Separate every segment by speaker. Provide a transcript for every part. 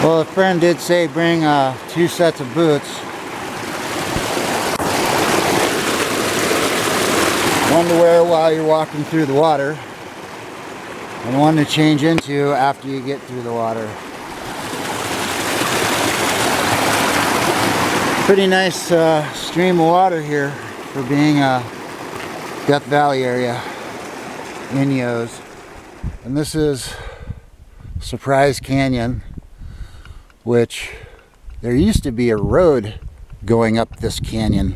Speaker 1: Well, a friend did say bring 2 sets of boots. One to wear while you're walking through the water, and one to change into after you get through the water. Pretty nice stream of water here for being a Death Valley area in Yo's. And this is Surprise Canyon, which there used to be a road going up this canyon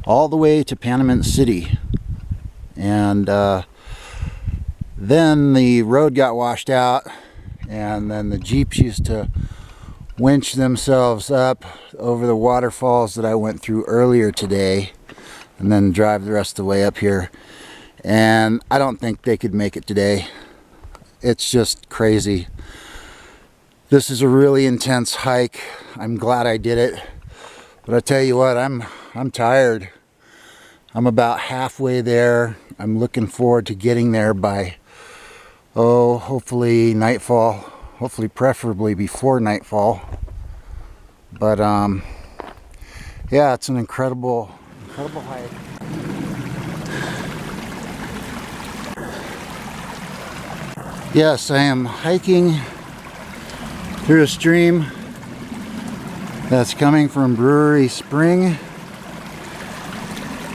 Speaker 1: all the way to Panamint City, and then the road got washed out, and then the Jeeps used to winch themselves up over the waterfalls that I went through earlier today and then drive the rest of the way up here, and I don't think they could make it today. It's just crazy. This is a really intense hike. I'm glad I did it. But I tell you what, I'm tired. I'm about halfway there. I'm looking forward to getting there by, hopefully nightfall. Hopefully preferably before nightfall. But yeah, it's an incredible hike. Yes, I am hiking through a stream that's coming from Brewery Spring.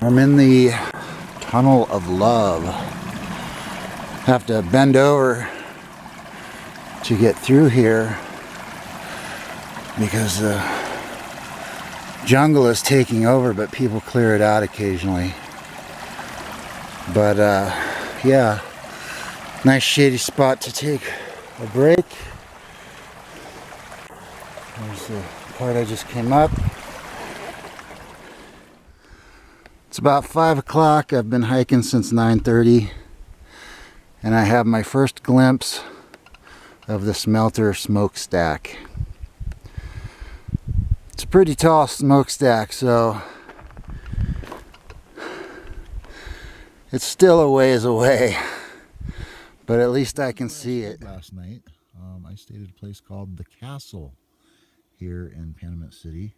Speaker 1: I'm in the Tunnel of Love. Have to bend over to get through here because the jungle is taking over, but people clear it out occasionally. But yeah, nice shady spot to take a break. There's the part I just came up. It's about 5 o'clock. I've been hiking since 9:30, and I have my first glimpse of the Smelter smokestack. It's a pretty tall smokestack, so it's still a ways away, but at least I can see it. Last night, I stayed at a place called The Castle here in Panamint City,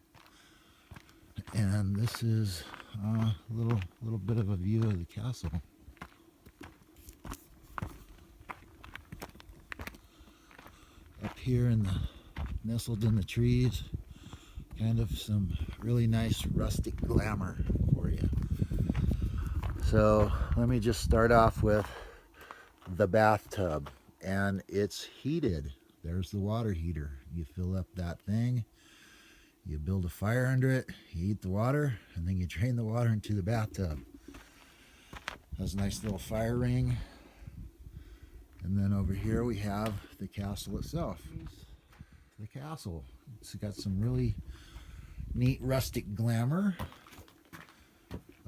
Speaker 1: and this is a little bit of a view of the castle. Up here nestled in the trees, kind of some really nice rustic glamour for you. So let me just start off with the bathtub, and it's heated. There's the water heater. You fill up that thing, you build a fire under it, you heat the water, and then you drain the water into the bathtub. Has a nice little fire ring. And then over here we have the castle itself. The castle. It's got some really neat rustic glamour.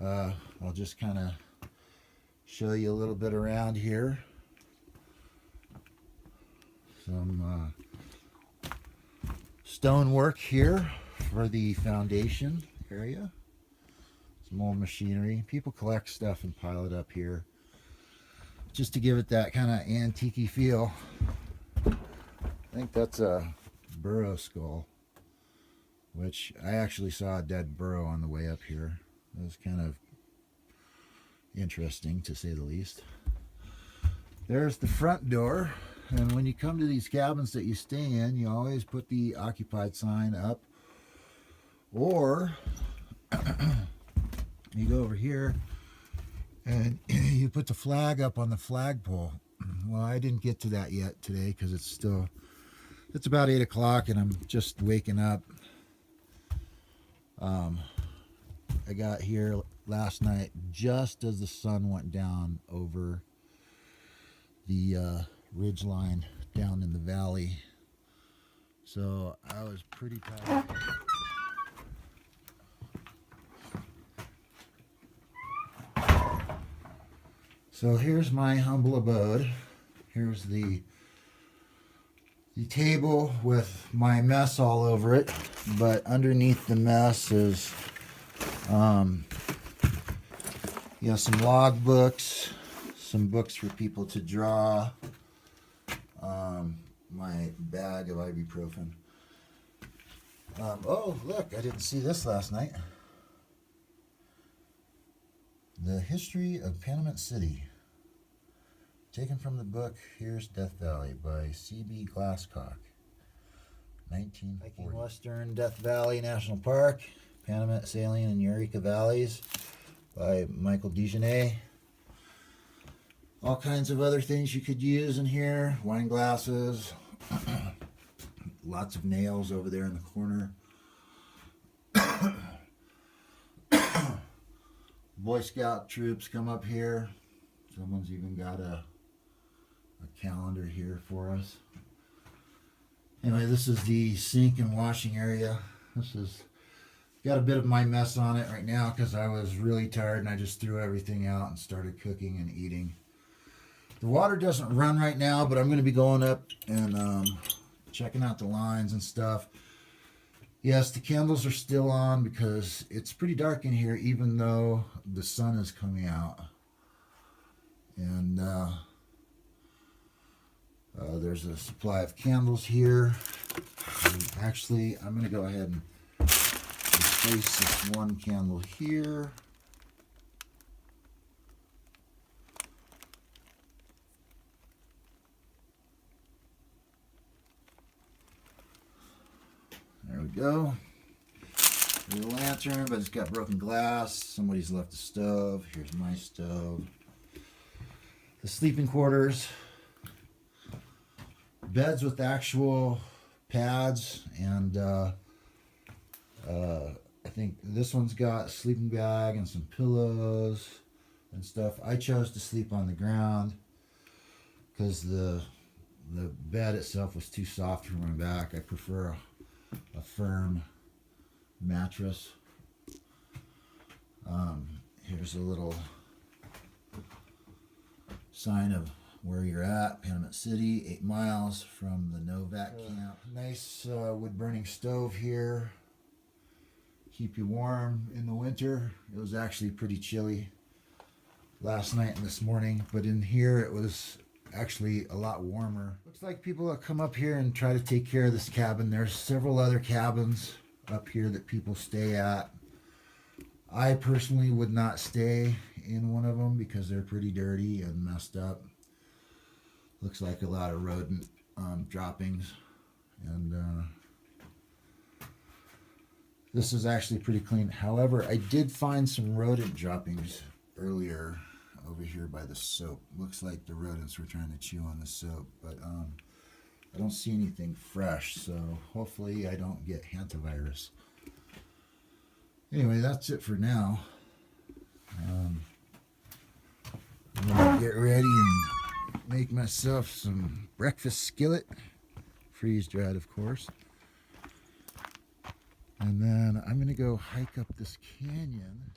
Speaker 1: I'll just kind of show you a little bit around here. Some stonework here for the foundation area. Some old machinery. People collect stuff and pile it up here just to give it that kind of antique-y feel. I think that's a burro skull, which I actually saw a dead burro on the way up here. It was kind of interesting, to say the least. There's the front door. And when you come to these cabins that you stay in, you always put the occupied sign up, or you go over here and you put the flag up on the flagpole. Well, I didn't get to that yet today because it's about 8 o'clock and I'm just waking up. I got here last night just as the sun went down over the ridge line down in the valley, so I was pretty tired. So here's my humble abode. Here's the table with my mess all over it, but underneath the mess is some log books, some books for people to draw, my bag of ibuprofen. Oh, look, I didn't see this last night. The History of Panamint City. Taken from the book Here's Death Valley by C.B. Glasscock. 1940. Hiking Western Death Valley National Park, Panamint Saline and Eureka Valleys by Michael Dejanay. All kinds of other things you could use in here. Wine glasses. Lots of nails over there in the corner. Boy Scout troops come up here. Someone's even got a calendar here for us. Anyway, this is the sink and washing area. This is got a bit of my mess on it right now because I was really tired and I just threw everything out and started cooking and eating. The water doesn't run right now, but I'm going to be going up and checking out the lines and stuff. Yes, the candles are still on because it's pretty dark in here even though the sun is coming out. And there's a supply of candles here. And actually, I'm going to go ahead and replace this one candle here. There we go. There's a lantern, but it's got broken glass. Somebody's left the stove. Here's my stove. The sleeping quarters. Beds with actual pads, and I think this one's got a sleeping bag and some pillows and stuff. I chose to sleep on the ground because the bed itself was too soft for my back. I prefer a firm mattress. Here's a little sign of where you're at. Panamint City, 8 miles from the Novak Camp. Nice wood burning stove here. Keep you warm in the winter. It was actually pretty chilly last night and this morning, but in here it was actually a lot warmer. Looks like people that come up here and try to take care of this cabin. There's several other cabins up here that people stay at. I personally would not stay in one of them because they're pretty dirty and messed up. Looks like a lot of rodent droppings, and this is actually pretty clean. However, I did find some rodent droppings earlier over here by the soap. Looks like the rodents were trying to chew on the soap, but I don't see anything fresh, so hopefully I don't get hantavirus. Anyway, that's it for now. I'm gonna get ready and make myself some breakfast skillet, freeze dried of course, and then I'm gonna go hike up this canyon.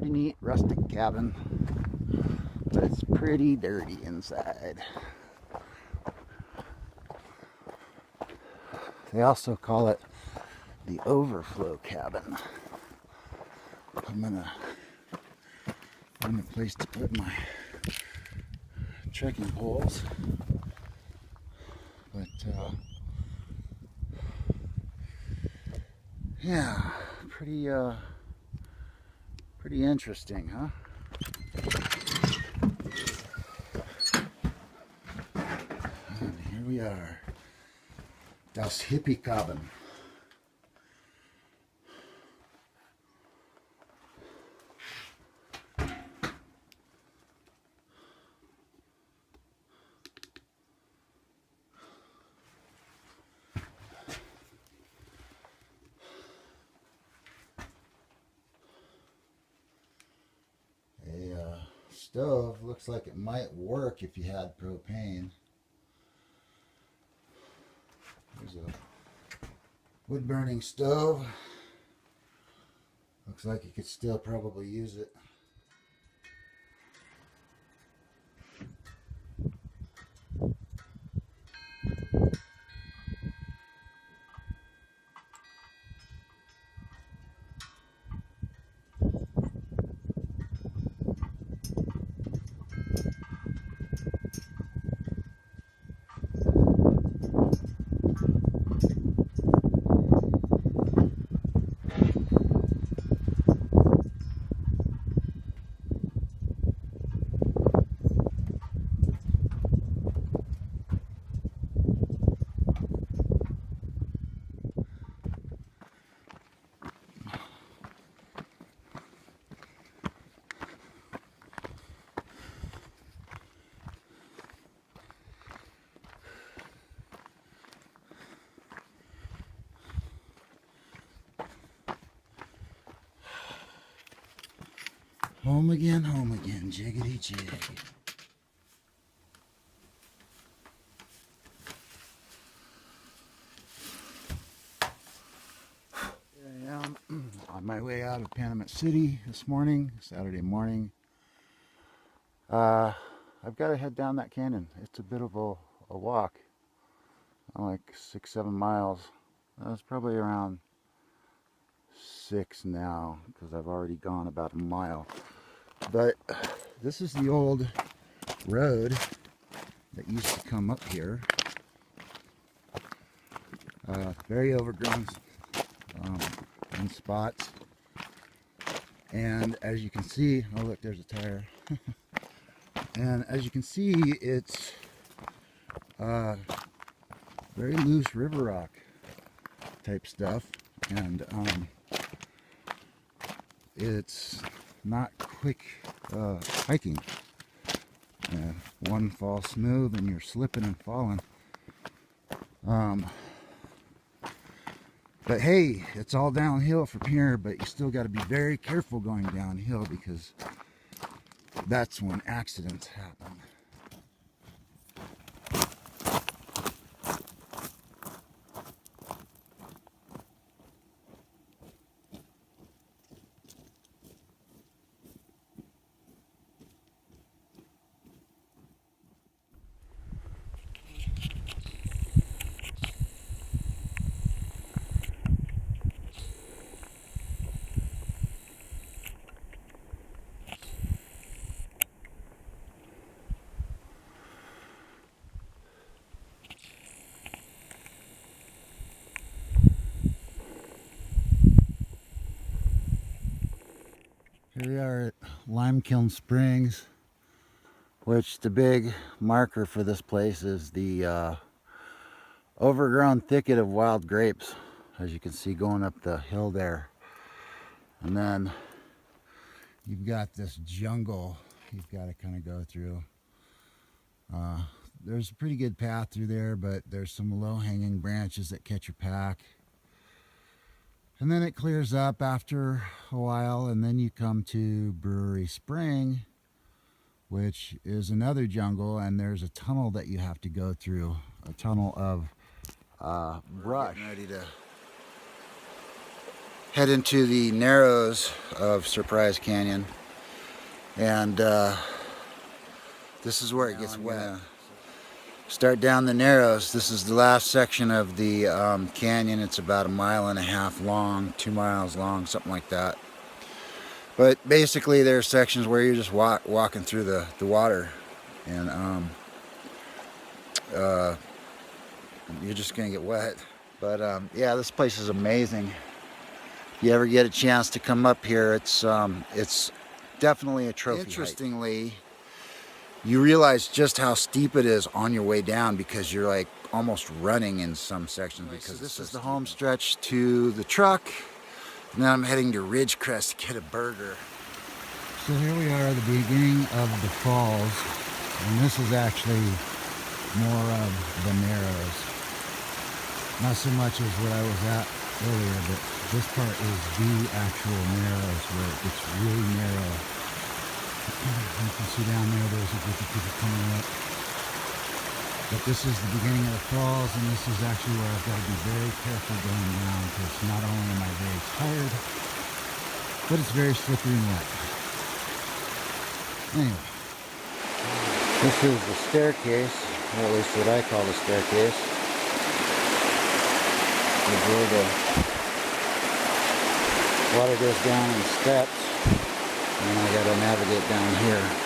Speaker 1: Neat rustic cabin, but it's pretty dirty inside. They also call it the overflow cabin. I'm gonna find a place to put my trekking poles, but yeah, pretty interesting, huh? And here we are. Das Hippie Cabin. stove looks like it might work if you had propane. There's a wood burning stove. Looks like you could still probably use it. Home again, jiggity jig. Here I am on my way out of Panamint City this morning, Saturday morning. I've got to head down that canyon. It's a bit of a walk, like 6-7 miles. It's probably around 6 now because I've already gone about a mile. But this is the old road that used to come up here. Very overgrown in spots. And as you can see, oh look, there's a tire. And as you can see, it's very loose river rock type stuff. And it's not quick hiking. One fall smooth and you're slipping and falling. But hey, it's all downhill from here, but you still got to be very careful going downhill because that's when accidents happen. Here we are at Limekiln Springs, which the big marker for this place is the overgrown thicket of wild grapes, as you can see going up the hill there. And then you've got this jungle you've got to kind of go through. There's a pretty good path through there, but there's some low-hanging branches that catch your pack. And then it clears up after a while, and then you come to Brewery Spring, which is another jungle, and there's a tunnel that you have to go through, a tunnel of brush. Getting ready to head into the narrows of Surprise Canyon, and this is where it gets wet. Start down the narrows. This is the last section of the canyon. It's about 1.5 miles long, 2 miles long, something like that. But basically there's sections where you're just walking through the water, and you're just gonna get wet. But yeah, this place is amazing. If you ever get a chance to come up here, it's definitely a trophy. Interestingly hike. You realize just how steep it is on your way down because you're like almost running in some sections, because this is the home stretch to the truck. And then I'm heading to Ridgecrest to get a burger. So here we are at the beginning of the falls, and this is actually more of the narrows. Not so much as what I was at earlier, but this part is the actual narrows where it gets really narrow. You can see down there, there's a group of people coming up. But this is the beginning of the falls, and this is actually where I've got to be very careful going down, because not only am I very tired, but it's very slippery and wet. Anyway, this is the staircase, or at least what I call the staircase. Where the water goes down in steps, and I got to navigate down here.